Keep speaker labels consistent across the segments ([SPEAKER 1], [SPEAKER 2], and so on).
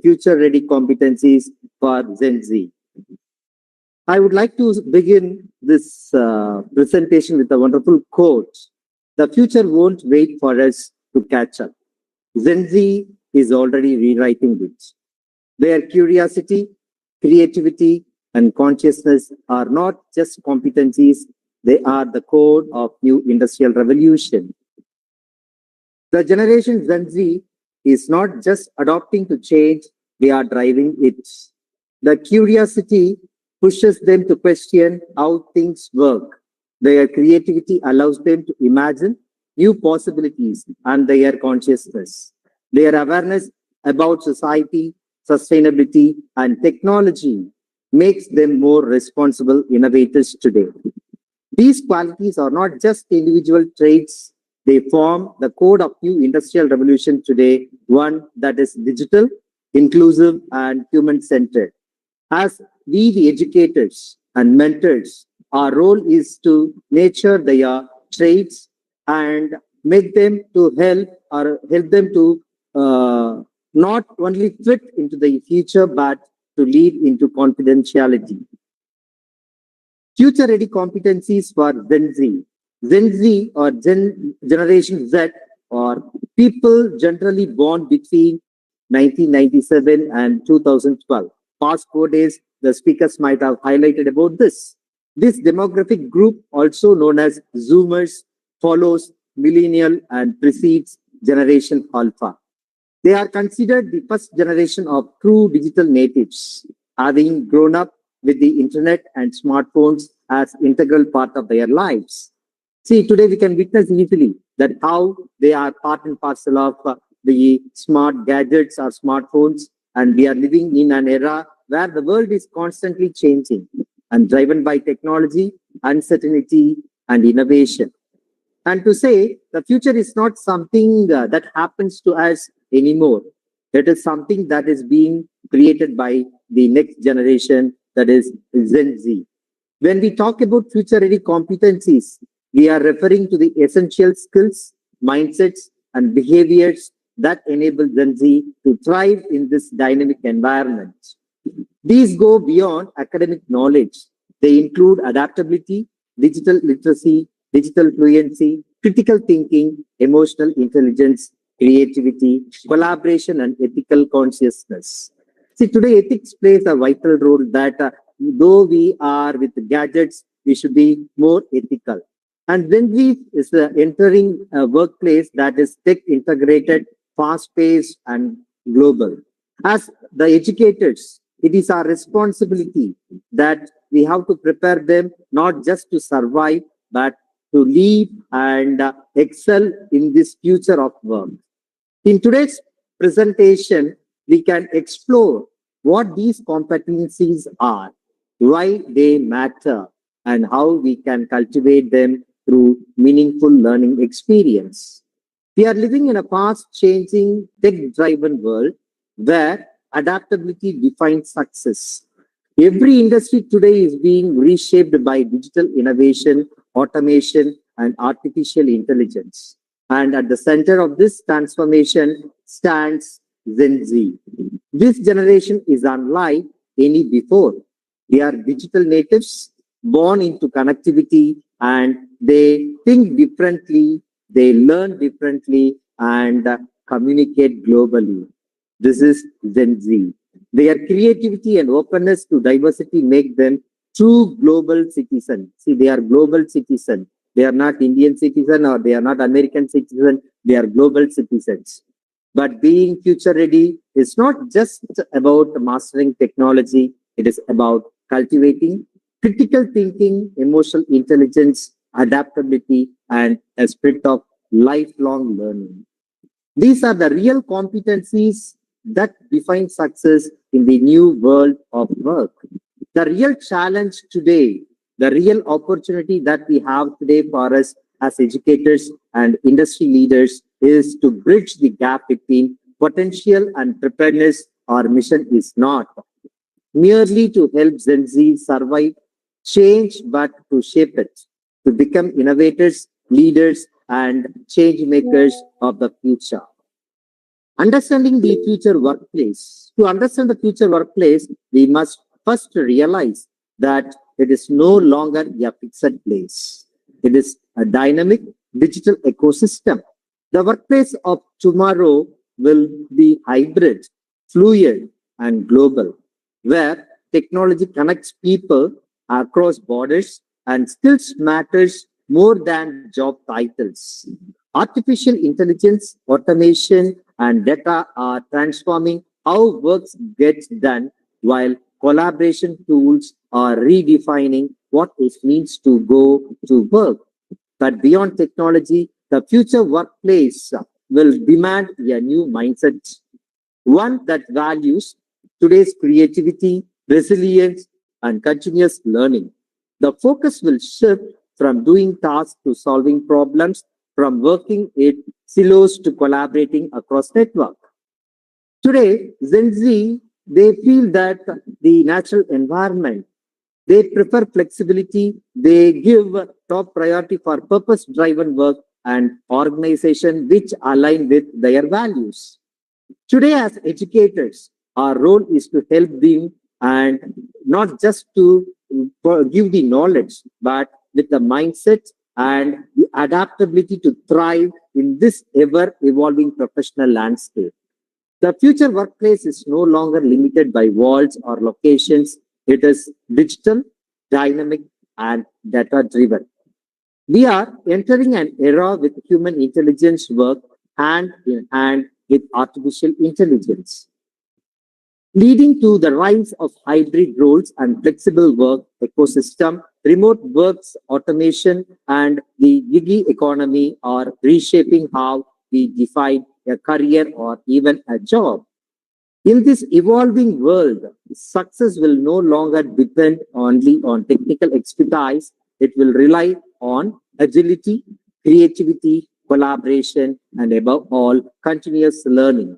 [SPEAKER 1] future-ready competencies for Gen Z. I would like to begin this presentation with a wonderful quote. The future won't wait for us to catch up. Gen Z is already rewriting it. Their curiosity, creativity, and consciousness are not just competencies, they are the core of new industrial revolution. The generation Gen Z is not just adopting to change, they are driving it. The curiosity pushes them to question how things work. Their creativity allows them to imagine new possibilities and their consciousness. Their awareness about society, sustainability, and technology makes them more responsible innovators today. These qualities are not just individual traits, they form the code of new industrial revolution today, one that is digital, inclusive, and human-centered. As we, the educators and mentors, our role is to nurture their traits and make them to help them to not only fit into the future, but to lead into confidentiality. Future-ready competencies for Gen Z. Gen Z or Generation Z are people generally born between 1997 and 2012. Past 4 days, the speakers might have highlighted about this. This demographic group, also known as Zoomers, follows millennial and precedes Generation Alpha. They are considered the first generation of true digital natives, having grown up with the internet and smartphones as integral part of their lives. See, today we can witness easily that how they are part and parcel of the smart gadgets or smartphones, and we are living in an era where the world is constantly changing and driven by technology, uncertainty, and innovation. And to say the future is not something that happens to us anymore. It is something that is being created by the next generation, that is Gen Z. When we talk about future-ready competencies, we are referring to the essential skills, mindsets, and behaviors that enable Gen Z to thrive in this dynamic environment. These go beyond academic knowledge. They include adaptability, digital literacy, digital fluency, critical thinking, emotional intelligence, creativity, collaboration, and ethical consciousness. See, today ethics plays a vital role that though we are with gadgets, we should be more ethical. And when we is entering a workplace that is tech integrated, fast-paced, and global. As the educators, it is our responsibility that we have to prepare them not just to survive, but to lead and excel in this future of work. In today's presentation, we can explore what these competencies are, why they matter, and how we can cultivate them through meaningful learning experience. We are living in a fast-changing, tech-driven world where adaptability defines success. Every industry today is being reshaped by digital innovation, automation, and artificial intelligence. And at the center of this transformation stands Gen Z. This generation is unlike any before. They are digital natives, born into connectivity, and they think differently, they learn differently, and communicate globally. This is Gen Z. Their creativity and openness to diversity make them true global citizens. See, they are global citizens. They are not Indian citizen or they are not American citizen. They are global citizens. But being future ready is not just about mastering technology. It is about cultivating critical thinking, emotional intelligence, adaptability, and a spirit of lifelong learning. These are the real competencies that define success in the new world of work. The real challenge today, the real opportunity that we have today for us as educators and industry leaders is to bridge the gap between potential and preparedness. Our mission is not merely to help Gen Z survive change, but to shape it, to become innovators, leaders, and change makers of the future. Understanding the future workplace. To understand the future workplace, we must first realize that it is no longer a fixed place. It is a dynamic digital ecosystem. The workplace of tomorrow will be hybrid, fluid, and global, where technology connects people across borders and skills matters more than job titles. Artificial intelligence, automation, and data are transforming how work gets done, while collaboration tools are redefining what it means to go to work. But beyond technology, the future workplace will demand a new mindset, one that values today's creativity, resilience, and continuous learning. The focus will shift from doing tasks to solving problems, from working in silos to collaborating across network. Today, Gen Z, they feel that the natural environment, they prefer flexibility, they give top priority for purpose-driven work and organization which align with their values. Today, as educators, our role is to help them and not just to give the knowledge, but with the mindset and the adaptability to thrive in this ever evolving professional landscape. The future workplace is no longer limited by walls or locations. It is digital, dynamic, and data driven. We are entering an era with human intelligence work hand in hand with artificial intelligence, leading to the rise of hybrid roles and flexible work ecosystem. Remote works, automation, and the gig economy are reshaping how we define a career or even a job. In this evolving world, success will no longer depend only on technical expertise. It will rely on agility, creativity, collaboration, and above all, continuous learning.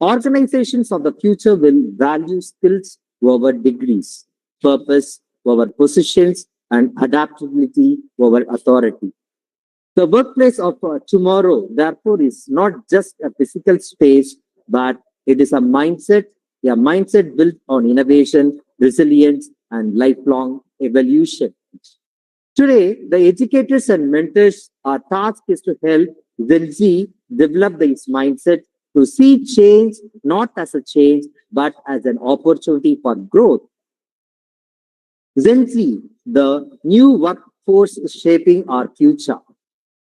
[SPEAKER 1] Organizations of the future will value skills over degrees, purpose over positions, and adaptability over authority. The workplace of tomorrow, therefore, is not just a physical space, but it is a mindset built on innovation, resilience, and lifelong evolution. Today, the educators and mentors, our task is to help Gen Z develop this mindset to see change not as a change, but as an opportunity for growth. Gen Z, the new workforce is shaping our future.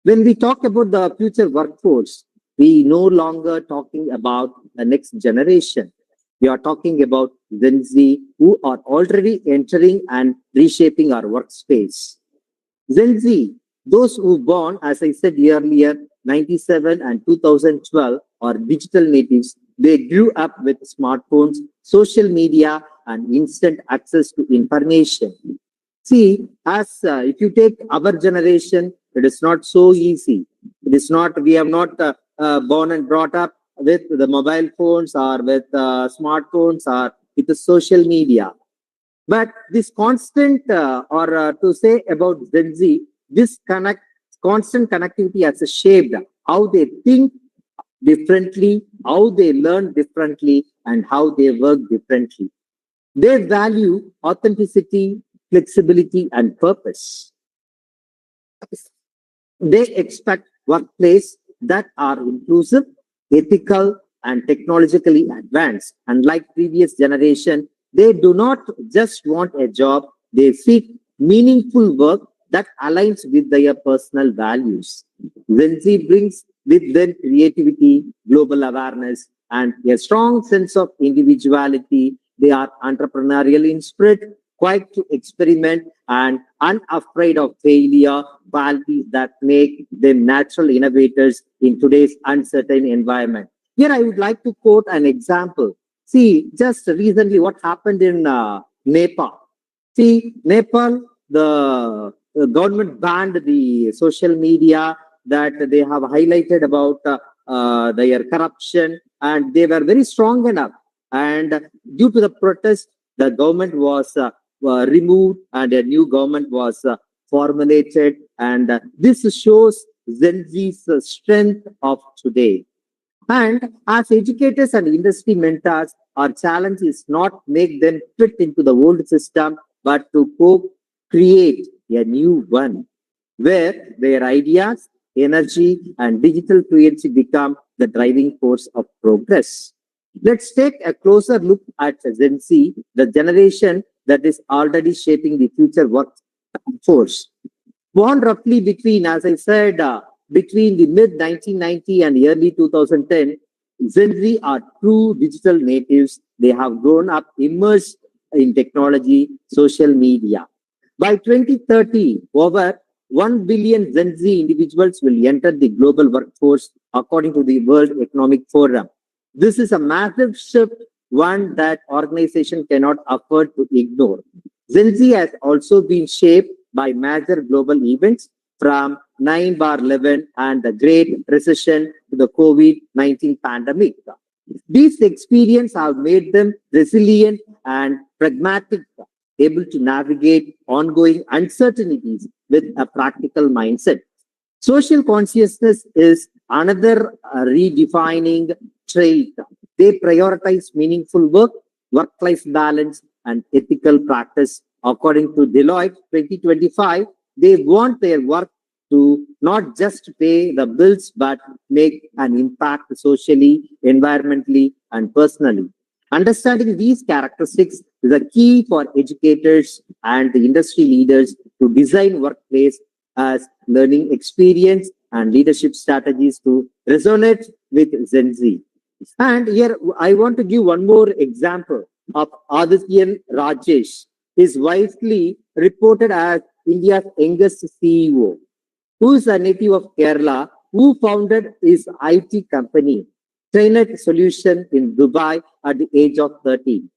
[SPEAKER 1] When we talk about the future workforce, we no longer talking about the next generation. We are talking about Gen Z who are already entering and reshaping our workspace. Gen Z, those who born, as I said earlier, 97 and 2012 are digital natives. They grew up with smartphones, social media, and instant access to information. See, as if you take our generation, it is not so easy. It is not, we have not born and brought up with the mobile phones or with smartphones or with the social media. But this constant, or to say about Gen Z, this constant connectivity has shaped how they think differently, how they learn differently, and how they work differently. They value authenticity, flexibility, and purpose. They expect workplace that are inclusive, ethical, and technologically advanced. Unlike previous generation, they do not just want a job, they seek meaningful work that aligns with their personal values. Gen Z brings with them creativity, global awareness, and a strong sense of individuality. They are entrepreneurial in spirit, quick to experiment, and unafraid of failure, qualities that make them natural innovators in today's uncertain environment. Here, I would like to quote an example. See, just recently, what happened in Nepal. See, Nepal, the government banned the social media that they have highlighted about their corruption, and they were very strong enough. And due to the protest, the government was removed and a new government was formulated. And this shows Gen Z's strength of today. And as educators and industry mentors, our challenge is not make them fit into the old system, but to co-create a new one where their ideas, energy, and digital fluency become the driving force of progress. Let's take a closer look at Gen Z, the generation that is already shaping the future workforce. Born roughly between, as I said, between the mid 1990 and early 2010, Gen Z are true digital natives. They have grown up immersed in technology, social media. By 2030, over 1 billion Gen Z individuals will enter the global workforce, according to the World Economic Forum. This is a massive shift, one that organization cannot afford to ignore. Gen Z has also been shaped by major global events from 9 bar 11 and the Great Recession to the COVID-19 pandemic. These experiences have made them resilient and pragmatic, able to navigate ongoing uncertainties with a practical mindset. Social consciousness is another redefining trait. They prioritize meaningful work, work-life balance, and ethical practice. According to Deloitte 2025, they want their work to not just pay the bills, but make an impact socially, environmentally, and personally. Understanding these characteristics is a key for educators and the industry leaders to design workplace as learning experience and leadership strategies to resonate with Gen Z. And here I want to give one more example of Adityan Rajesh. Is widely reported as India's youngest CEO, who is a native of Kerala, who founded his IT company, Trainet Solution in Dubai at the age of 13.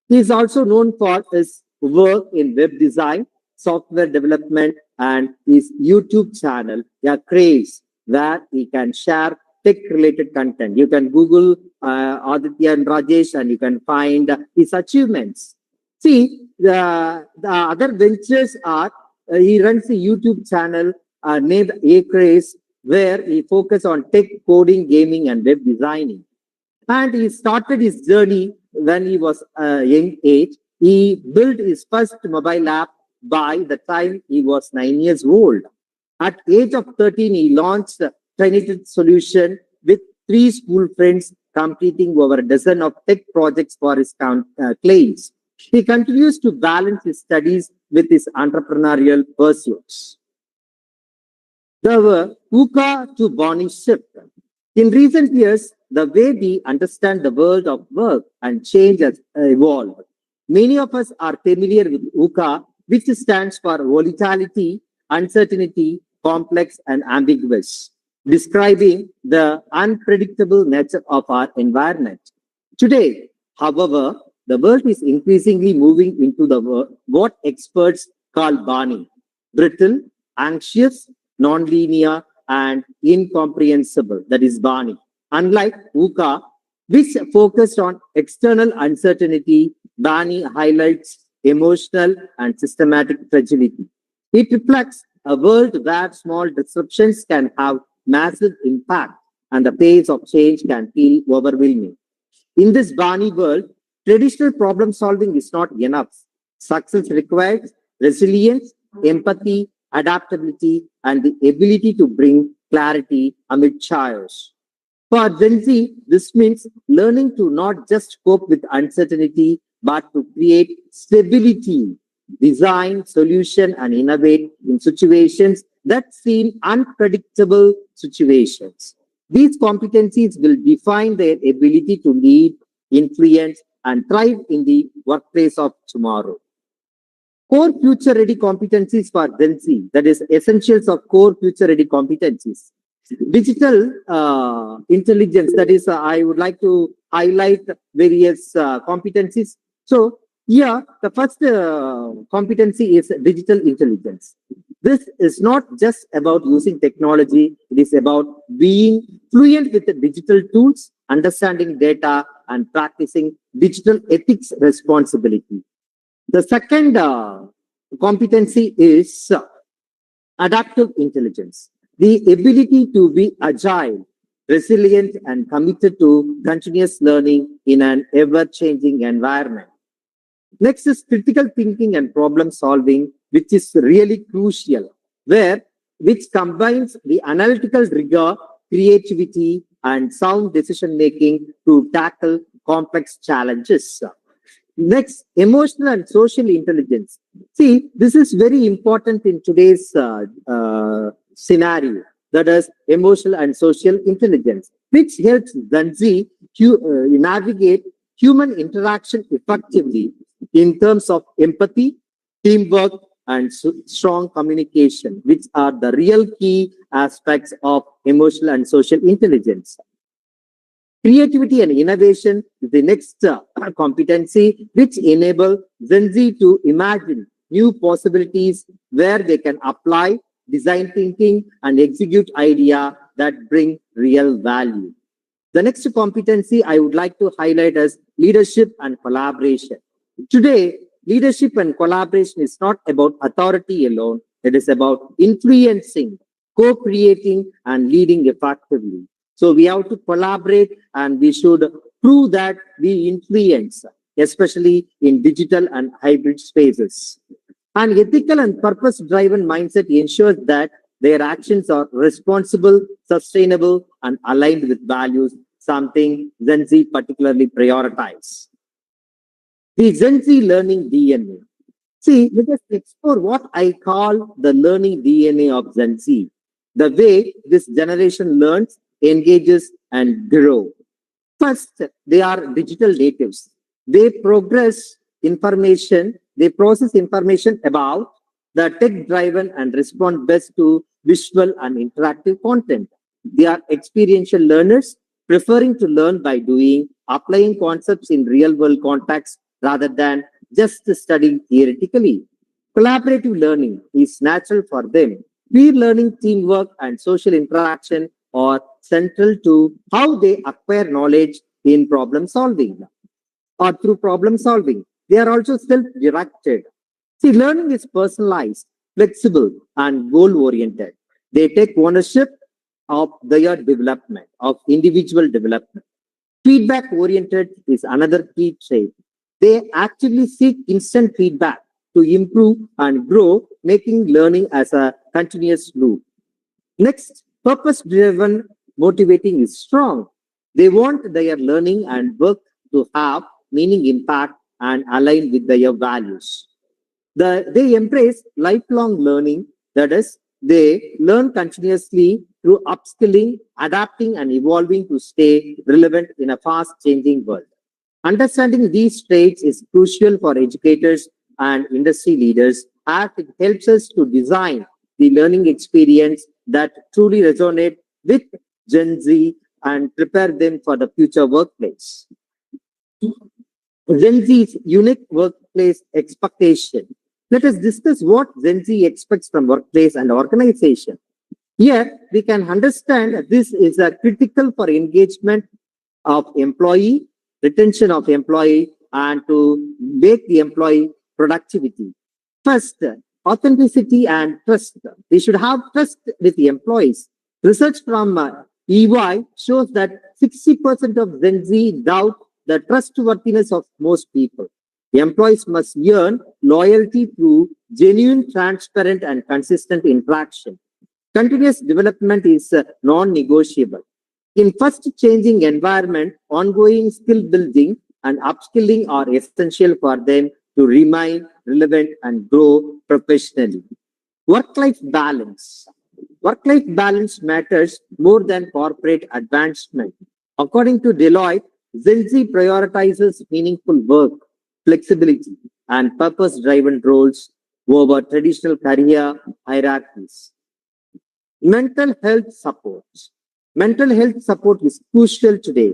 [SPEAKER 1] He is also known for his work in web design, software development, and his YouTube channel, a Craze, where he can share tech-related content. You can Google Aditya and Rajesh and you can find his achievements. See, the other ventures are, he runs a YouTube channel named A Craze, where he focuses on tech, coding, gaming, and web designing. And he started his journey when he was a young age. He built his first mobile app by the time he was 9 years old. At age of 13, he launched a Trinity solution with three school friends, completing over a dozen of tech projects for his clients. He continues to balance his studies with his entrepreneurial pursuits. The VUCA to BANI shift. In recent years, the way we understand the world of work and change has evolved. Many of us are familiar with VUCA, which stands for volatility, uncertainty, complex, and ambiguous, describing the unpredictable nature of our environment. Today, however, the world is increasingly moving into what experts call BANI, brittle, anxious, nonlinear, and incomprehensible. That is BANI. Unlike VUCA, which focused on external uncertainty, BANI highlights emotional and systematic fragility. It reflects a world where small disruptions can have massive impact and the pace of change can feel overwhelming. In this BANI world, traditional problem solving is not enough. Success requires resilience, empathy, adaptability, and the ability to bring clarity amid chaos. For Gen Z, this means learning to not just cope with uncertainty, but to create stability, design, solution, and innovate in situations that seem unpredictable situations. These competencies will define their ability to lead, influence, and thrive in the workplace of tomorrow. Core future ready competencies for Gen Z, that is, essentials of core future ready competencies. Digital intelligence, that is, I would like to highlight various competencies. So, yeah, the first competency is digital intelligence. This is not just about using technology, it is about being fluent with the digital tools, understanding data, and practicing digital ethics responsibility. The second competency is adaptive intelligence, the ability to be agile, resilient, and committed to continuous learning in an ever-changing environment. Next is critical thinking and problem solving, which is really crucial, which combines the analytical rigor, creativity, and sound decision making to tackle complex challenges. Next, emotional and social intelligence. See, this is very important in today's scenario. That is emotional and social intelligence, which helps Gen Z navigate human interaction effectively in terms of empathy, teamwork, and strong communication, which are the real key aspects of emotional and social intelligence. Creativity and innovation is the next competency, which enable Gen Z to imagine new possibilities where they can apply design thinking and execute ideas that bring real value. The next competency I would like to highlight is leadership and collaboration. Today, leadership and collaboration is not about authority alone. It is about influencing, co-creating, and leading effectively. So we have to collaborate and we should prove that we influence, especially in digital and hybrid spaces. An ethical and purpose-driven mindset ensures that their actions are responsible, sustainable, and aligned with values, something Gen Z particularly prioritize. The Gen Z learning DNA. See, let us explore what I call the learning DNA of Gen Z, the way this generation learns, engages, and grows. First, they are digital natives. They they process information about the tech-driven and respond best to visual and interactive content. They are experiential learners, preferring to learn by doing, applying concepts in real-world context rather than just studying theoretically. Collaborative learning is natural for them. Peer learning, teamwork, and social interaction are central to how they acquire knowledge in problem solving or through problem solving. They are also self-directed. See, learning is personalized, flexible, and goal-oriented. They take ownership of their development, of individual development. Feedback-oriented is another key trait. They actively seek instant feedback to improve and grow, making learning as a continuous loop. Next, purpose-driven motivating is strong. They want their learning and work to have meaning, impact, and align with their values. They embrace lifelong learning, that is, they learn continuously through upskilling, adapting, and evolving to stay relevant in a fast-changing world. Understanding these traits is crucial for educators and industry leaders as it helps us to design the learning experience that truly resonate with Gen Z and prepare them for the future workplace. Gen Z's unique workplace expectation. Let us discuss what Gen Z expects from workplace and organization. Here, we can understand that this is a critical for engagement of employee, retention of employee, and to make the employee productivity. First, authenticity and trust. We should have trust with the employees. Research from EY shows that 60% of Gen Z doubt the trustworthiness of most people. Employees must earn loyalty through genuine, transparent, and consistent interaction. Continuous development is non-negotiable. In fast changing environment, ongoing skill building and upskilling are essential for them to remain relevant and grow professionally. Work-life balance. Work-life balance matters more than corporate advancement. According to Deloitte, Gen Z prioritizes meaningful work, flexibility, and purpose-driven roles over traditional career hierarchies. Mental health support. Mental health support is crucial today.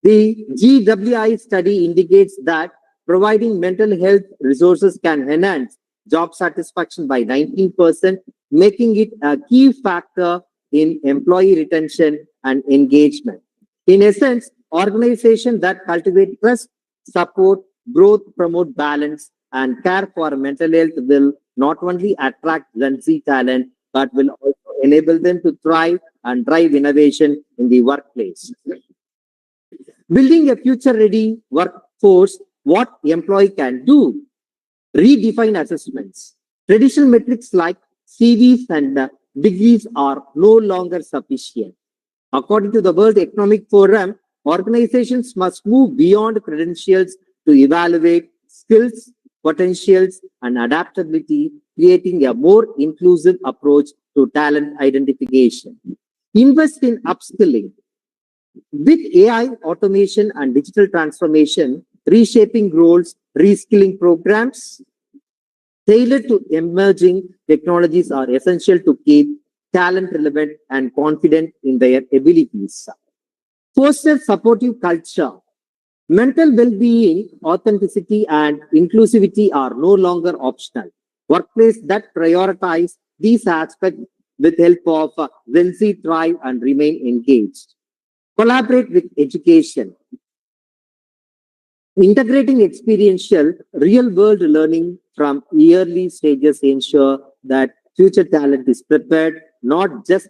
[SPEAKER 1] The GWI study indicates that providing mental health resources can enhance job satisfaction by 19%, making it a key factor in employee retention and engagement. In essence, organizations that cultivate trust, support, growth, promote balance, and care for mental health will not only attract Gen Z talent, but will also enable them to thrive and drive innovation in the workplace. Building a future-ready workforce, what employee can do? Redefine assessments. Traditional metrics like CVs and degrees are no longer sufficient. According to the World Economic Forum, organizations must move beyond credentials to evaluate skills, potentials, and adaptability, creating a more inclusive approach to talent identification. Invest in upskilling. With AI, automation, and digital transformation, reshaping roles, reskilling programs tailored to emerging technologies are essential to keep talent relevant and confident in their abilities. Foster supportive culture. Mental well-being, authenticity, and inclusivity are no longer optional. Workplaces that prioritize these aspects with help of Gen Z thrive and remain engaged. Collaborate with education. Integrating experiential, real-world learning from early stages ensure that future talent is prepared not just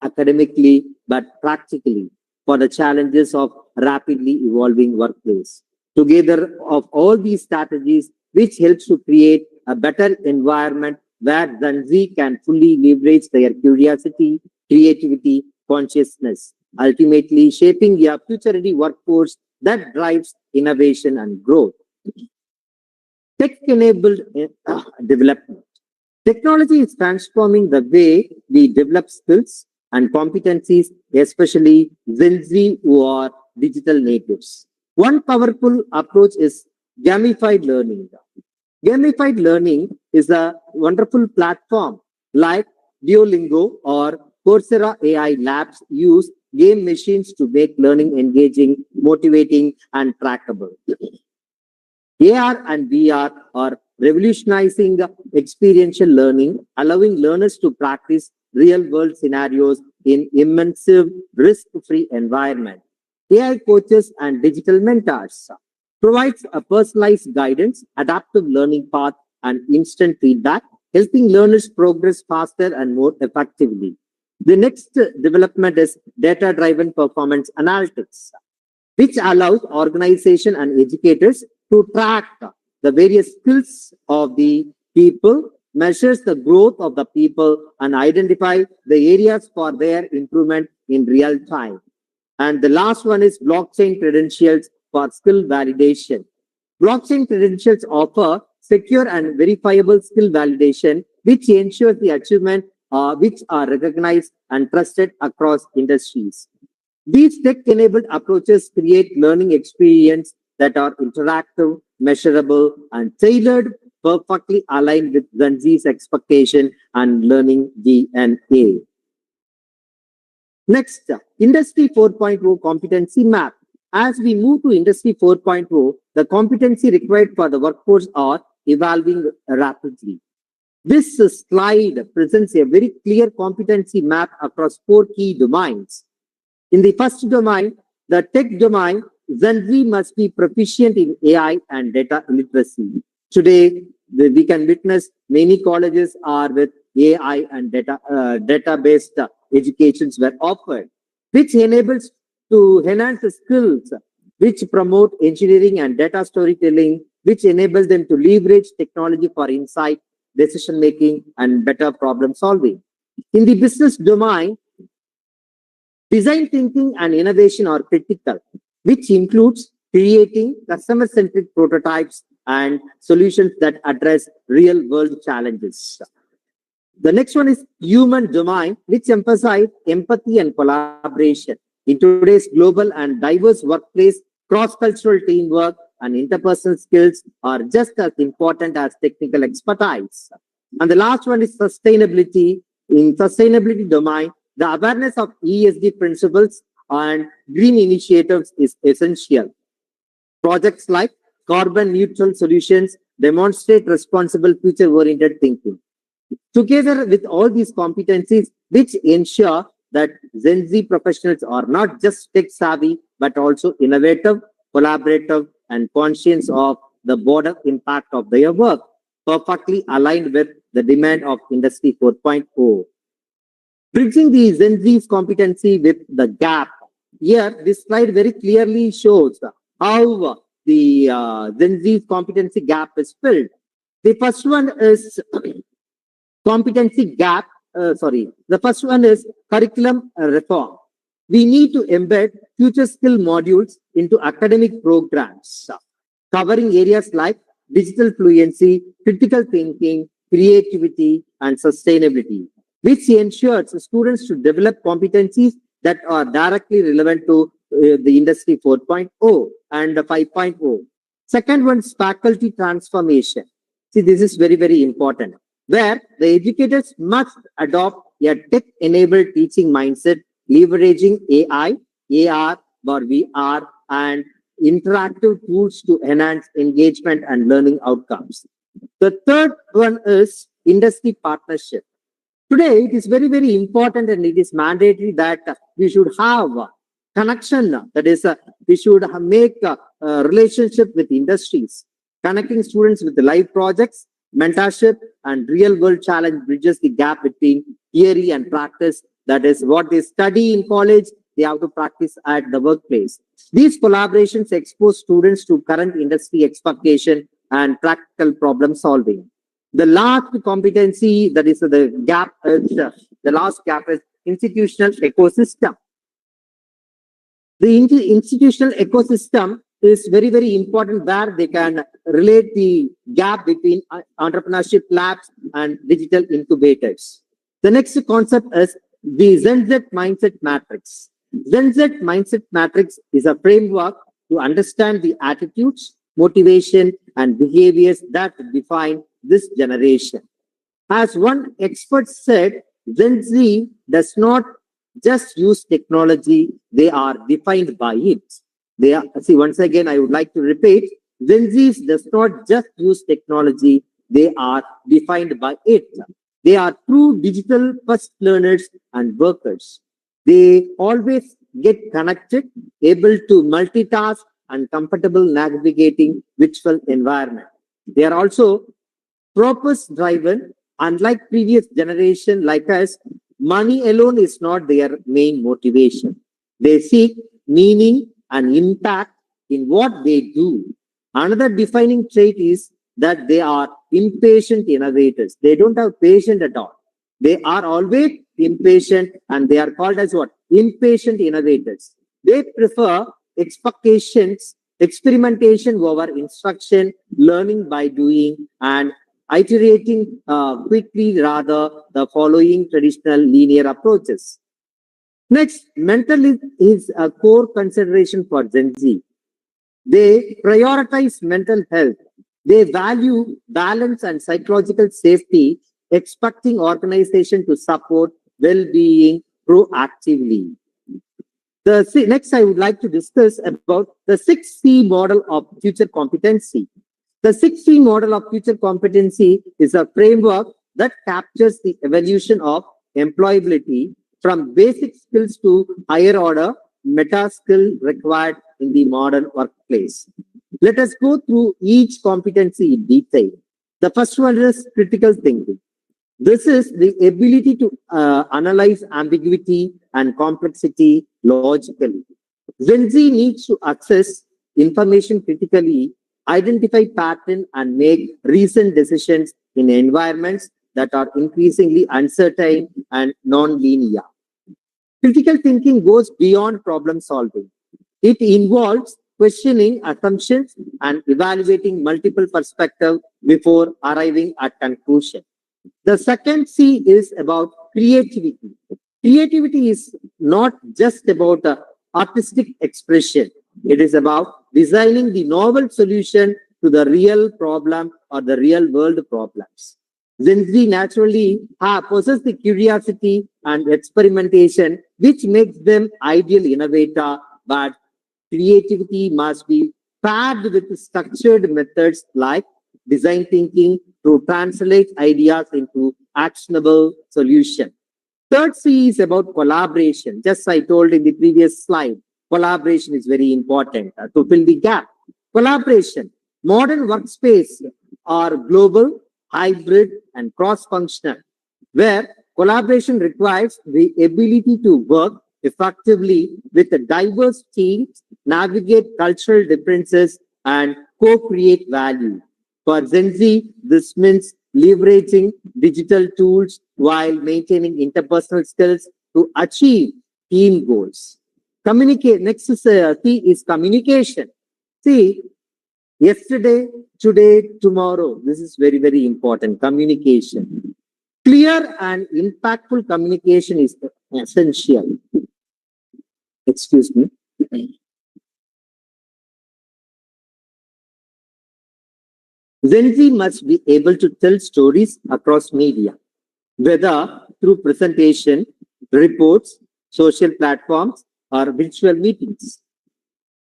[SPEAKER 1] academically but practically for the challenges of rapidly evolving workplace. Together of all these strategies, which helps to create a better environment where Gen Z can fully leverage their curiosity, creativity, consciousness, ultimately shaping a future-ready workforce that drives innovation and growth. Tech-enabled development. Technology is transforming the way we develop skills and competencies, especially Gen Z who are digital natives. One powerful approach is gamified learning. Gamified learning is a wonderful platform like Duolingo or Coursera AI labs use game machines to make learning engaging, motivating, and trackable. AR and VR are revolutionizing experiential learning, allowing learners to practice real-world scenarios in immersive, risk-free environment. AI coaches and digital mentors provides a personalized guidance, adaptive learning path, and instant feedback, helping learners progress faster and more effectively. The next development is data-driven performance analytics, which allows organization and educators to track the various skills of the people, measures the growth of the people, and identify the areas for their improvement in real time. And the last one is blockchain credentials for skill validation. Blockchain credentials offer secure and verifiable skill validation, which ensures the achievement which are recognized and trusted across industries. These tech-enabled approaches create learning experience that are interactive, measurable, and tailored, perfectly aligned with Gen Z's expectation and learning DNA. Next, Industry 4.0 competency map. As we move to Industry 4.0, the competency required for the workforce are evolving rapidly. This slide presents a very clear competency map across 4 key domains. In the first domain, the tech domain, Gen Z must be proficient in AI and data literacy. Today, we can witness many colleges are with AI and data-based educations were offered, which enables to enhance the skills, which promote engineering and data storytelling, which enables them to leverage technology for insight, decision making, and better problem solving. In the business domain, design thinking and innovation are critical, which includes creating customer-centric prototypes and solutions that address real-world challenges. The next one is human domain, which emphasizes empathy and collaboration. In today's global and diverse workplace, cross-cultural teamwork and interpersonal skills are just as important as technical expertise. And the last one is sustainability. In sustainability domain, the awareness of ESG principles and green initiatives is essential. Projects like carbon neutral solutions demonstrate responsible future-oriented thinking. Together with all these competencies, which ensure that Gen Z professionals are not just tech-savvy, but also innovative, collaborative, and conscious of the broader impact of their work, perfectly aligned with the demand of Industry 4.0. Bridging the Gen Z's competency with the gap. Here, this slide very clearly shows how the Gen Z's competency gap is filled. The first one is competency gap. The first one is curriculum reform. We need to embed future skill modules into academic programs, covering areas like digital fluency, critical thinking, creativity, and sustainability, which ensures students to develop competencies that are directly relevant to the industry 4.0 and 5.0. Second one is faculty transformation. See, this is very, very important, where the educators must adopt a tech-enabled teaching mindset, leveraging AI, AR, or VR, and interactive tools to enhance engagement and learning outcomes. The third one is industry partnership. Today, it is very, very important and it is mandatory that we should have a connection. That is, we should make a relationship with industries. Connecting students with the live projects, mentorship, and real-world challenge bridges the gap between theory and practice. That is, what they study in college, they have to practice at the workplace. These collaborations expose students to current industry expectation and practical problem solving. The last competency, that is the gap, the last gap is institutional ecosystem. The institutional ecosystem is very, very important, where they can relate the gap between entrepreneurship labs and digital incubators. The next concept is the Gen Z Mindset Matrix. Gen Z Mindset Matrix is a framework to understand the attitudes, motivation, and behaviors that define this generation. As one expert said, Gen Z does not just use technology, they are defined by it. They are, see, once again, I would like to repeat, Gen Z does not just use technology, they are defined by it. They are true digital first learners and workers. They always get connected, able to multitask, and comfortable navigating virtual environment. They are also purpose driven. Unlike previous generation like us, money alone is not their main motivation. They seek meaning and impact in what they do. Another defining trait is that they are impatient innovators. They don't have patience at all. They are always impatient, and they are called as what? Impatient innovators. They prefer experimentation over instruction, learning by doing, and iterating quickly rather than following traditional linear approaches. Next, mental is a core consideration for Gen Z. They prioritize mental health. They value balance and psychological safety, expecting organization to support well-being proactively. Next, I would like to discuss about the 6C model of future competency. The 6C model of future competency is a framework that captures the evolution of employability from basic skills to higher order meta skill required in the modern workplace. Let us go through each competency in detail. The first one is critical thinking. This is the ability to analyze ambiguity and complexity logically. Gen Z needs to access information critically, identify patterns, and make recent decisions in environments that are increasingly uncertain and non-linear. Critical thinking goes beyond problem solving. It involves questioning assumptions and evaluating multiple perspectives before arriving at conclusion. The second C is about creativity. Creativity is not just about artistic expression. It is about designing the novel solution to the real problem or the real world problems. Gen Z naturally possess the curiosity and experimentation, which makes them ideal innovator, but creativity must be paired with structured methods like design thinking to translate ideas into actionable solution. Third C is about collaboration. Just I told in the previous slide, collaboration is very important to fill the gap. Collaboration. Modern workspace are global, hybrid, and cross-functional, where Collaboration requires the ability to work effectively with a diverse teams, navigate cultural differences, and co-create value. For Gen Z, this means leveraging digital tools while maintaining interpersonal skills to achieve team goals. Communicate. Next is, C is communication. See, yesterday, today, tomorrow. This is very, very important. Communication. Clear and impactful communication is essential. Excuse me. Gen Z must be able to tell stories across media, whether through presentation, reports, social platforms, or virtual meetings.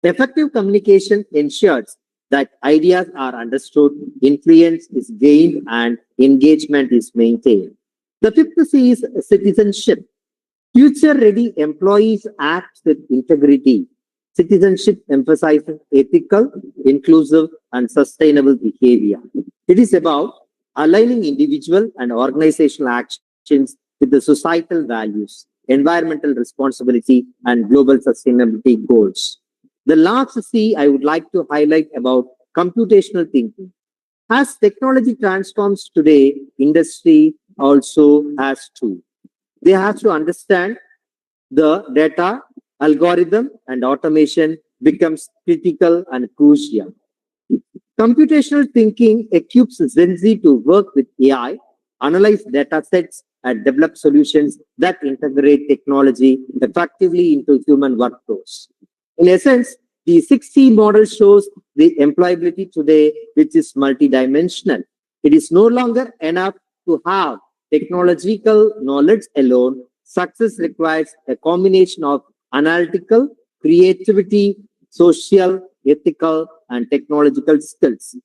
[SPEAKER 1] Effective communication ensures that ideas are understood, influence is gained, and engagement is maintained. The fifth C is citizenship. Future-ready employees act with integrity. Citizenship emphasizes ethical, inclusive, and sustainable behavior. It is about aligning individual and organizational actions with the societal values, environmental responsibility, and global sustainability goals. The last C I would like to highlight about computational thinking. As technology transforms today, industry also has to. They have to understand the data, algorithm, and automation becomes critical and crucial. Computational thinking equips Gen Z to work with AI, analyze data sets, and develop solutions that integrate technology effectively into human workflows. In essence, the 6C model shows the employability today, which is multidimensional. It is no longer enough to have technological knowledge alone. Success requires a combination of analytical, creativity, social, ethical, and technological skills.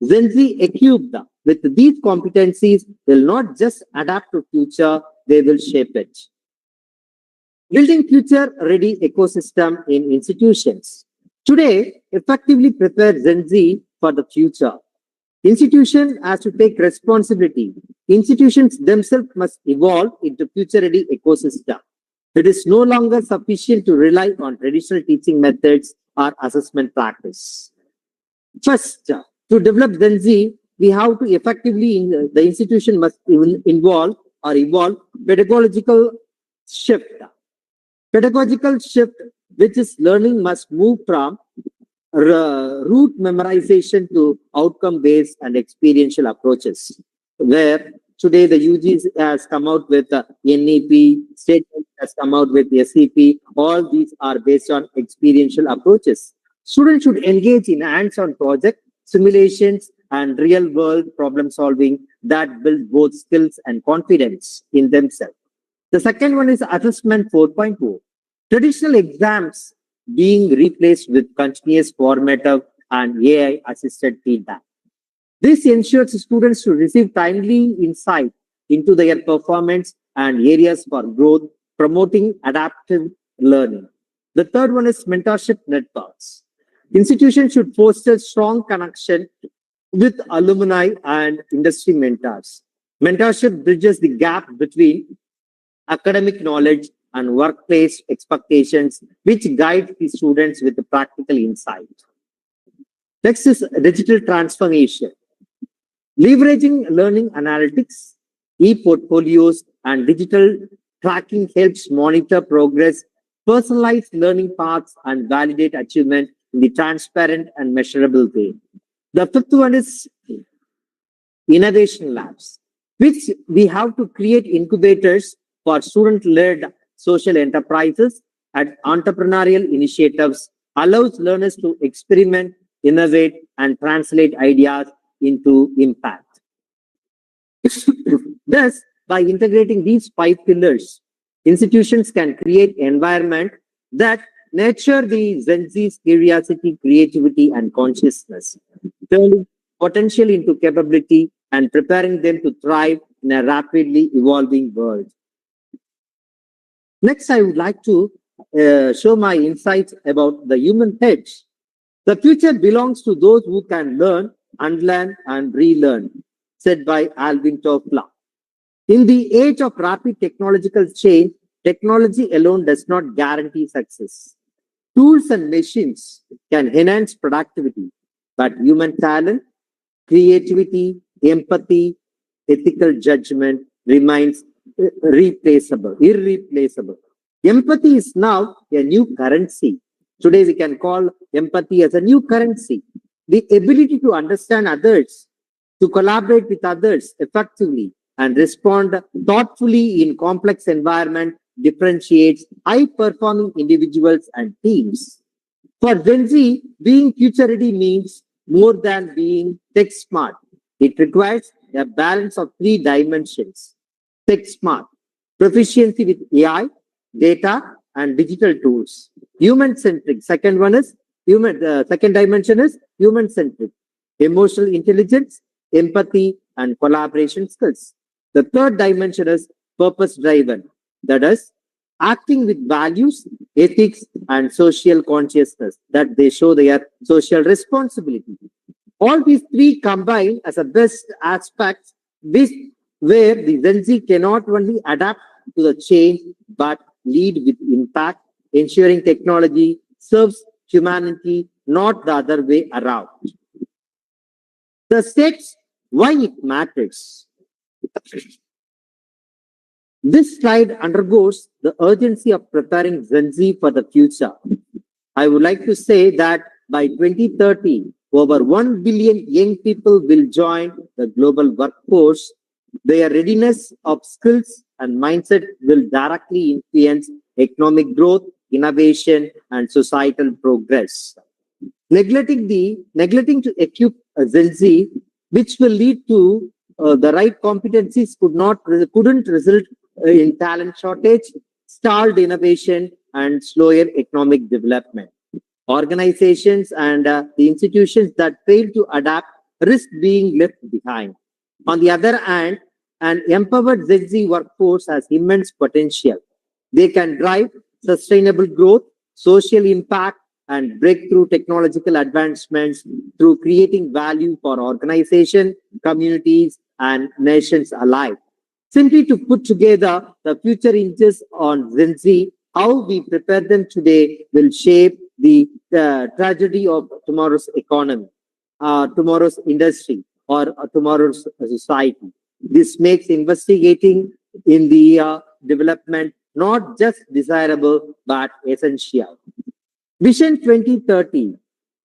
[SPEAKER 1] Gen Z equipped with these competencies will not just adapt to future, they will shape it. Building future-ready ecosystem in institutions. Today, effectively prepare Gen Z for the future. Institution has to take responsibility. Institutions themselves must evolve into future-ready ecosystem. It is no longer sufficient to rely on traditional teaching methods or assessment practice. First, to develop Gen Z, we have to effectively, the institution must involve or evolve pedagogical shift. Pedagogical shift, which is learning must move from route memorization to outcome-based and experiential approaches, where today the UG has come out with NEP, state has come out with SEP. All these are based on experiential approaches. Students should engage in hands-on project, simulations, and real-world problem solving that build both skills and confidence in themselves. The second one is assessment 4.0. Traditional exams being replaced with continuous formative and AI-assisted feedback. This ensures students to receive timely insight into their performance and areas for growth, promoting adaptive learning. The third one is mentorship networks. Institutions should foster strong connection with alumni and industry mentors. Mentorship bridges the gap between academic knowledge and workplace expectations, which guide the students with the practical insight. Next is digital transformation. Leveraging learning analytics, e-portfolios, and digital tracking helps monitor progress, personalize learning paths, and validate achievement in the transparent and measurable way. The fifth one is innovation labs, which we have to create incubators for student-led social enterprises and entrepreneurial initiatives, allows learners to experiment, innovate, and translate ideas into impact. Thus, by integrating these five pillars, institutions can create environment that nurture the Gen Z's curiosity, creativity, and consciousness, turning potential into capability and preparing them to thrive in a rapidly evolving world. Next, I would like to show my insights about the human edge. The future belongs to those who can learn, unlearn, and relearn, said by Alvin Toffler. In the age of rapid technological change, technology alone does not guarantee success. Tools and machines can enhance productivity, but human talent, creativity, empathy, ethical judgment remains irreplaceable. Empathy is now a new currency. Today we can call empathy as a new currency. The ability to understand others, to collaborate with others effectively, and respond thoughtfully in complex environment differentiates high-performing individuals and teams. For Gen Z, being future ready means more than being tech smart. It requires a balance of three dimensions. Tech smart, proficiency with AI, data, and digital tools. Human centric. Second dimension is human centric. Emotional intelligence, empathy, and collaboration skills. The third dimension is purpose driven. That is, acting with values, ethics, and social consciousness, that they show their social responsibility. All these three combine as a best aspects this where the Gen Z cannot only adapt to the change but lead with impact, ensuring technology serves humanity, not the other way around. The steps why it matters. This slide undergoes the urgency of preparing Gen Z for the future. I would like to say that by 2030, over 1 billion young people will join the global workforce. Their readiness of skills and mindset will directly influence economic growth, innovation, and societal progress. Neglecting to equip a Gen Z, which will lead to the right competencies couldn't result in talent shortage, stalled innovation, and slower economic development. Organizations and the institutions that fail to adapt risk being left behind. On the other hand, an empowered Gen Z workforce has immense potential. They can drive sustainable growth, social impact, and breakthrough technological advancements through creating value for organizations, communities, and nations alike. Simply to put together the future hinges on Gen Z, how we prepare them today will shape the tragedy of tomorrow's economy, tomorrow's industry, or tomorrow's society. This makes investigating in the development not just desirable but essential. Vision 2030,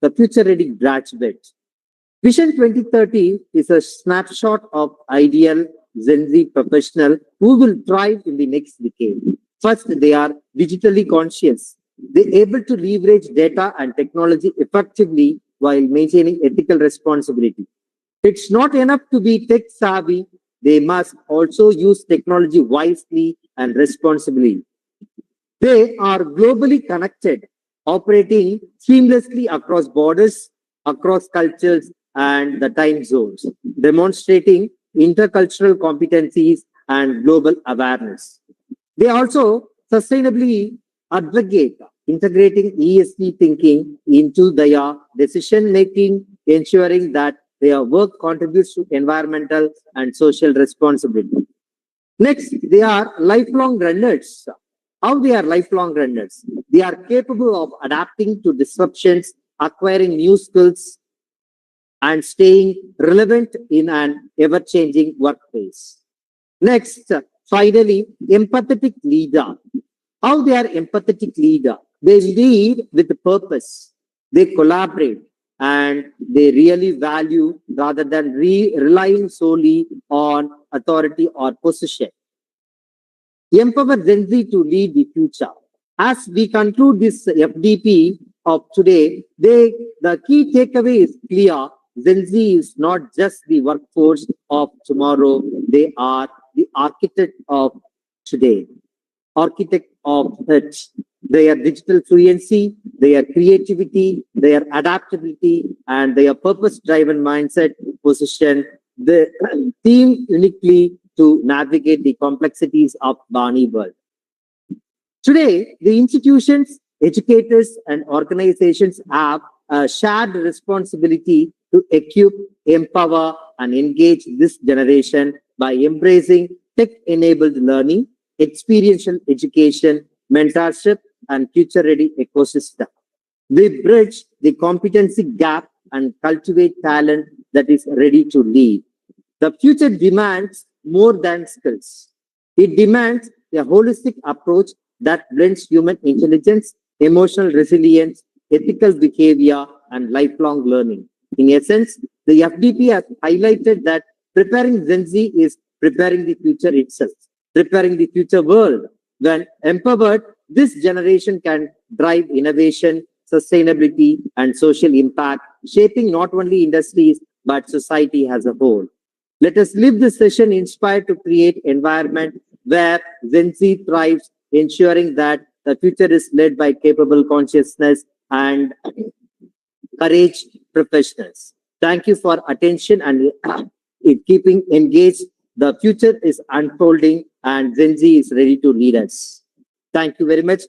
[SPEAKER 1] the future ready graduate. Vision 2030 is a snapshot of ideal Gen Z professional who will thrive in the next decade. First, they are digitally conscious. They're able to leverage data and technology effectively while maintaining ethical responsibility. It's not enough to be tech savvy. They must also use technology wisely and responsibly. They are globally connected, operating seamlessly across borders, across cultures, and the time zones, demonstrating intercultural competencies and global awareness. They also sustainably advocate integrating ESG thinking into their decision making, ensuring that their work contributes to environmental and social responsibility. Next, they are lifelong learners. How they are lifelong learners? They are capable of adapting to disruptions, acquiring new skills, and staying relevant in an ever-changing workplace. Next, finally, empathetic leader. How they are empathetic leader? They lead with purpose. They collaborate and they really value rather than relying solely on authority or position. Empower Gen Z to lead the future. As we conclude this FDP of today, the key takeaway is clear. Gen Z is not just the workforce of tomorrow, they are the architect of today, architect of it. Their digital fluency, their creativity, their adaptability, and their purpose-driven mindset position the team uniquely to navigate the complexities of BANI world. Today, the institutions, educators, and organizations have a shared responsibility to equip, empower, and engage this generation by embracing tech-enabled learning, experiential education, mentorship, and future-ready ecosystem. We bridge the competency gap and cultivate talent that is ready to lead. The future demands more than skills. It demands a holistic approach that blends human intelligence, emotional resilience, ethical behavior, and lifelong learning. In essence, the FDP has highlighted that preparing Gen Z is preparing the future itself, preparing the future world. When empowered, this generation can drive innovation, sustainability, and social impact, shaping not only industries but society as a whole. Let us live this session inspired to create environment where Gen Z thrives, ensuring that the future is led by capable consciousness and courage professionals. Thank you for attention and keeping engaged. The future is unfolding and Gen Z is ready to lead us. Thank you very much.